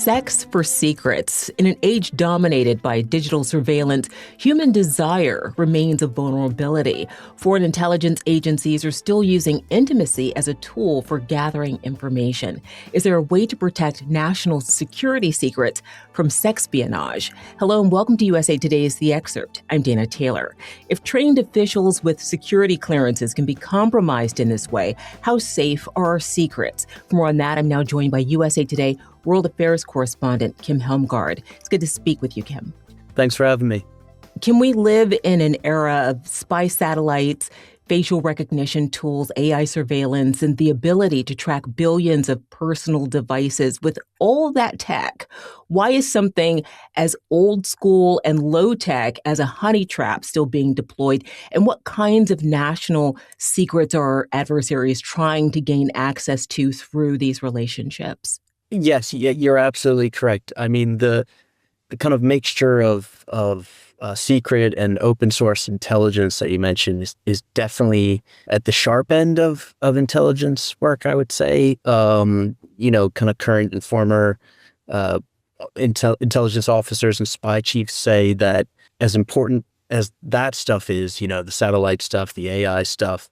Sex for secrets. In an age dominated by digital surveillance, human desire remains a vulnerability. Foreign intelligence agencies are still using intimacy as a tool for gathering information. Is there a way to protect national security secrets from sexpionage? Hello and welcome to USA Today's The Excerpt. I'm Dana Taylor. If trained officials with security clearances can be compromised in this way, how safe are our secrets? For more on that, I'm now joined by USA Today World Affairs correspondent Kim Helmgard. It's good to speak with you, Kim. Thanks for having me. Can we live in an era of spy satellites, facial recognition tools, AI surveillance, and the ability to track billions of personal devices with all that tech? Why is something as old school and low tech as a honey trap still being deployed? And what kinds of national secrets are adversaries trying to gain access to through these relationships? Yes, you're absolutely correct. I mean, the kind of mixture of secret and open source intelligence that you mentioned is definitely at the sharp end of intelligence work, I would say. Kind of current and former intelligence officers and spy chiefs say that as important as that stuff is, the satellite stuff, the AI stuff,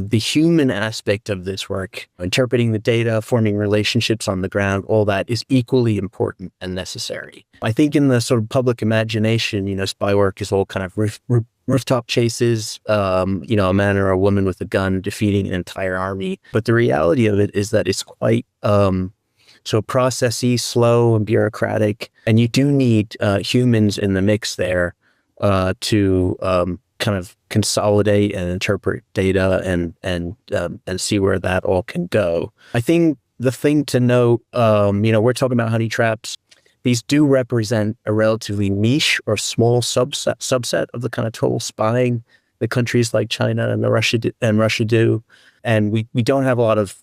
the human aspect of this work, interpreting the data, forming relationships on the ground, all that is equally important and necessary. I think in the sort of public imagination, spy work is all kind of rooftop chases, a man or a woman with a gun defeating an entire army. But the reality of it is that it's quite so processy, slow, and bureaucratic. And you do need humans in the mix there to kind of consolidate and interpret data and see where that all can go. I think the thing to note, we're talking about honey traps. These do represent a relatively niche or small subset of the kind of total spying that countries like China and Russia do. And we don't have a lot of,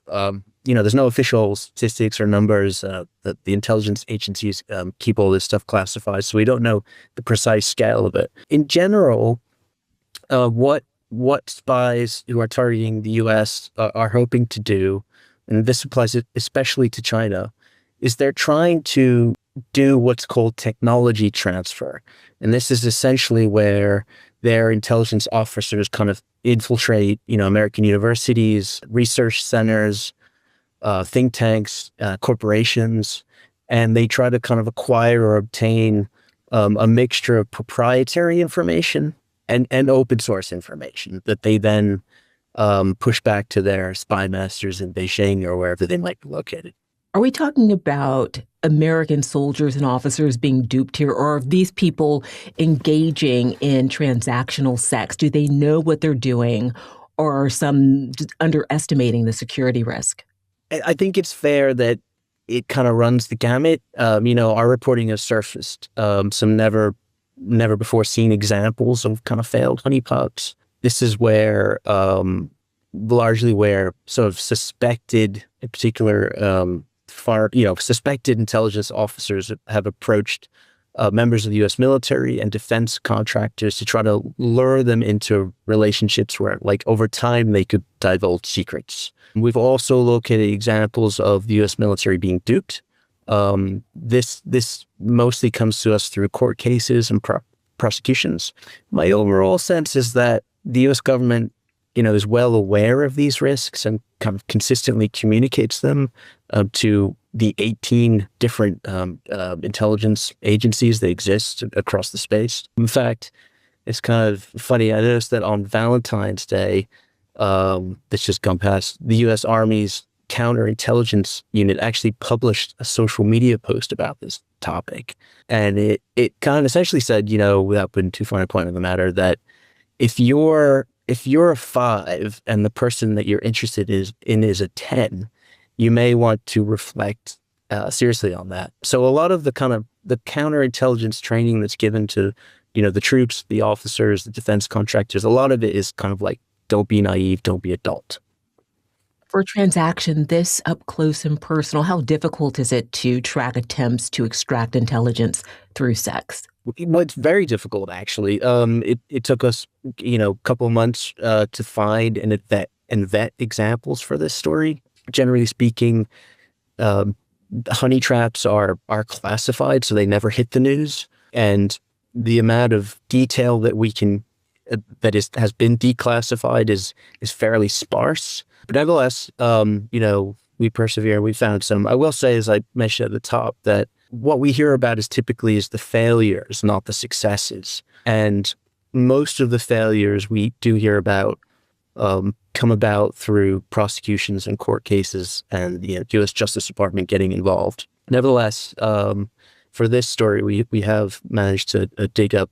there's no official statistics or numbers that the intelligence agencies keep all this stuff classified. So we don't know the precise scale of it. In general, what spies who are targeting the U.S. are hoping to do, and this applies especially to China, is they're trying to do what's called technology transfer. And this is essentially where their intelligence officers kind of infiltrate, American universities, research centers, think tanks, corporations, and they try to kind of acquire or obtain a mixture of proprietary information and open source information that they then push back to their spy masters in Beijing or wherever they might be located. Are we talking about American soldiers and officers being duped here, or are these people engaging in transactional sex? Do they know what they're doing, or are some just underestimating the security risk? I think it's fair that it kind of runs the gamut. Our reporting has surfaced some never before seen examples of kind of failed honeypots. This is where largely where sort of suspected, in particular, suspected intelligence officers have approached members of the U.S. military and defense contractors to try to lure them into relationships where, over time, they could divulge secrets. We've also located examples of the U.S. military being duped. This mostly comes to us through court cases and prosecutions. My overall sense is that the U.S. government, is well aware of these risks and kind of consistently communicates them to the 18 different intelligence agencies that exist across the space. In fact, it's kind of funny. I noticed that on Valentine's Day, that's just gone past, the U.S. Army's counterintelligence unit actually published a social media post about this topic. And it kind of essentially said, without putting too fine a point on the matter, that if you're a 5 and the person that you're interested in is a 10, you may want to reflect seriously on that. So a lot of the counterintelligence training that's given to, the troops, the officers, the defense contractors, a lot of it is kind of like, don't be naive, don't be adult. For a transaction this up close and personal, how difficult is it to track attempts to extract intelligence through sex? Well, it's very difficult, actually. It took us, a couple of months to find and vet examples for this story. Generally speaking, honey traps are classified, so they never hit the news. And the amount of detail that we can has been declassified is fairly sparse. But nevertheless, we persevere. We found some. I will say, as I mentioned at the top, that what we hear about is typically the failures, not the successes. And most of the failures we do hear about come about through prosecutions and court cases and the U.S. Justice Department getting involved. Nevertheless, for this story, we have managed to dig up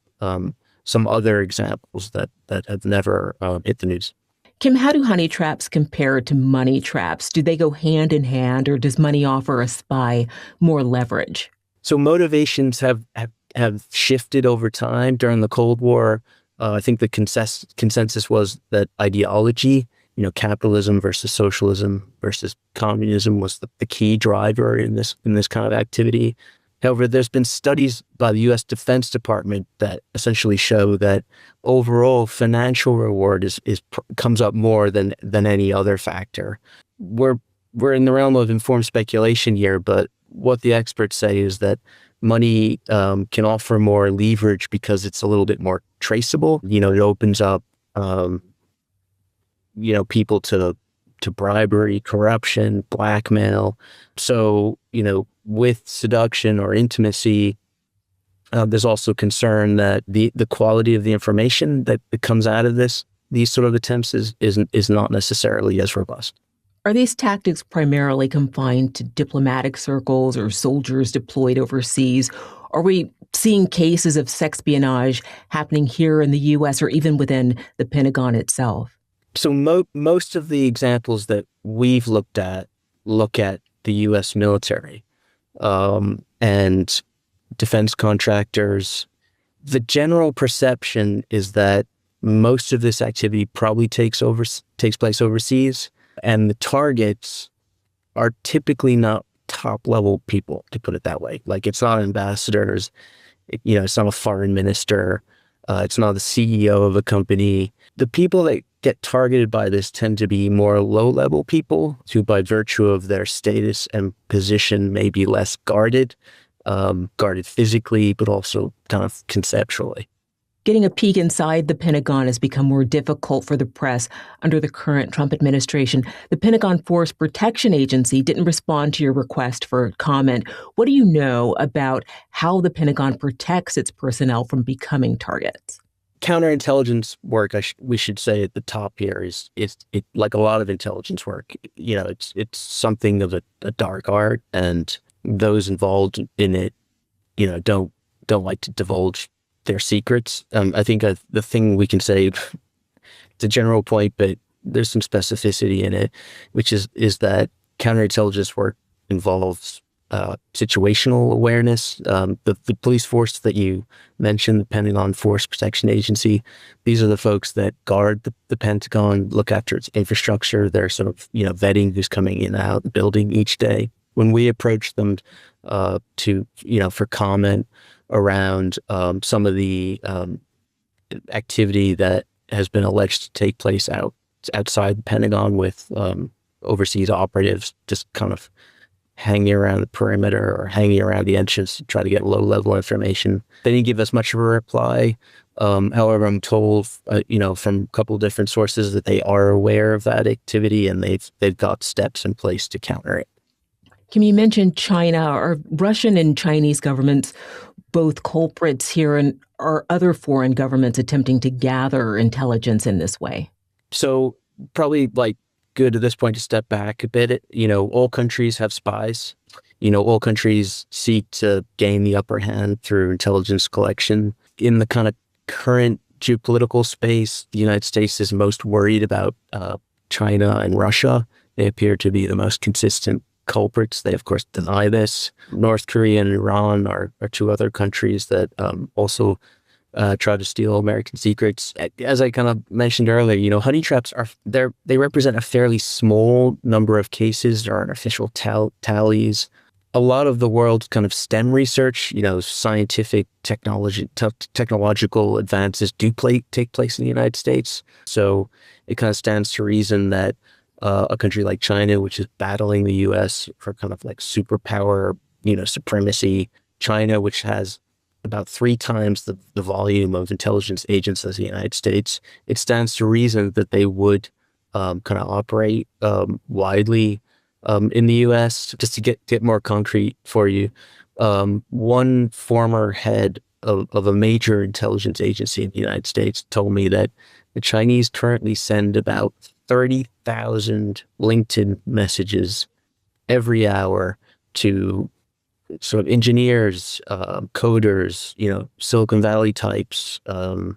some other examples that have never hit the news. Kim, how do honey traps compare to money traps? Do they go hand in hand, or does money offer a spy more leverage? So motivations have shifted over time. During the Cold War, I think the consensus was that ideology, capitalism versus socialism versus communism, was the key driver in this kind of activity. However, there's been studies by the U.S. Defense Department that essentially show that overall financial reward comes up more than any other factor. We're in the realm of informed speculation here, but what the experts say is that money can offer more leverage because it's a little bit more traceable. It opens up people to bribery, corruption, blackmail. So, with seduction or intimacy, there's also concern that the quality of the information that comes out of these sort of attempts is not necessarily as robust. Are these tactics primarily confined to diplomatic circles or soldiers deployed overseas? Are we seeing cases of sexpionage happening here in the U.S. or even within the Pentagon itself? So most of the examples that we've look at the U.S. military and defense contractors. The general perception is that most of this activity probably takes place overseas, and the targets are typically not top-level people, to put it that way. Like, it's not ambassadors, it's not a foreign minister, it's not the CEO of a company. The people that get targeted by this tend to be more low-level people who, by virtue of their status and position, may be less guarded physically, but also kind of conceptually. Getting a peek inside the Pentagon has become more difficult for the press under the current Trump administration. The Pentagon Force Protection Agency didn't respond to your request for comment. What do you know about how the Pentagon protects its personnel from becoming targets? Counterintelligence work, we should say at the top here, is like a lot of intelligence work. It's something of a dark art, and those involved in it, don't like to divulge their secrets. I think the thing we can say, it's a general point, but there's some specificity in it, which is that counterintelligence work involves situational awareness. The police force that you mentioned, the Pentagon Force Protection Agency, these are the folks that guard the Pentagon, look after its infrastructure. They're sort of, vetting who's coming in and out of the building each day. When we approach them for comment around some of the activity that has been alleged to take place outside the Pentagon with overseas operatives just kind of hanging around the perimeter or hanging around the entrance to try to get low-level information, they didn't give us much of a reply. However, I'm told, from a couple of different sources that they are aware of that activity and they've got steps in place to counter it. Kim, you mentioned China. Are Russian and Chinese governments both culprits here, and are other foreign governments attempting to gather intelligence in this way? So probably good at this point to step back a bit. All countries have spies. All countries seek to gain the upper hand through intelligence collection. In the kind of current geopolitical space, the United States is most worried about China and Russia. They appear to be the most consistent culprits. They, of course, deny this. North Korea and Iran are two other countries that also try to steal American secrets. As I kind of mentioned earlier, honey traps they represent a fairly small number of cases. There aren't official tallies. A lot of the world's kind of STEM research, scientific technological advances do take place in the United States. So it kind of stands to reason that a country like China, which is battling the U.S. for kind of like superpower, supremacy. China, which has about 3 times the volume of intelligence agents as the United States, it stands to reason that they would kind of operate widely in the U.S. Just to get more concrete for you, one former head of a major intelligence agency in the United States told me that the Chinese currently send about 30,000 LinkedIn messages every hour to sort of engineers, coders, Silicon Valley types, all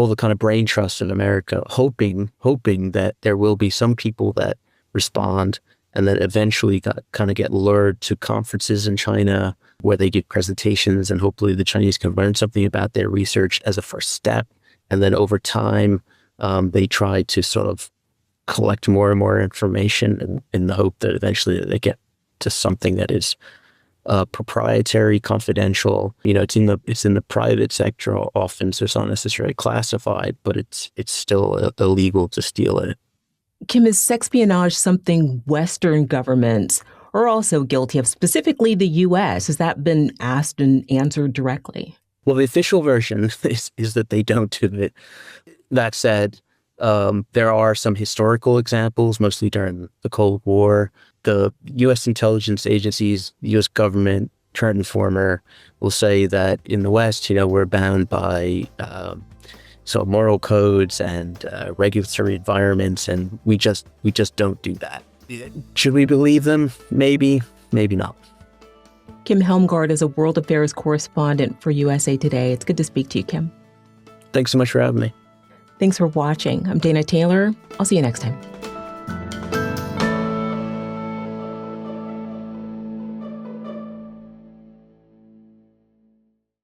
the kind of brain trust in America, hoping that there will be some people that respond and that eventually kind of get lured to conferences in China where they give presentations, and hopefully the Chinese can learn something about their research as a first step. And then over time, they try to sort of collect more and more information in the hope that eventually they get to something that is proprietary, confidential. It's in the private sector often, so it's not necessarily classified, but it's still illegal to steal it. Kim, is sexpionage something Western governments are also guilty of, specifically the U.S.? Has that been asked and answered directly? Well, the official version is that they don't do it. That said, there are some historical examples, mostly during the Cold War. The U.S. intelligence agencies, the U.S. government, current and former, will say that in the West, we're bound by moral codes and regulatory environments, and we just don't do that. Should we believe them? Maybe, maybe not. Kim Helmgard is a world affairs correspondent for USA Today. It's good to speak to you, Kim. Thanks so much for having me. Thanks for watching. I'm Dana Taylor. I'll see you next time.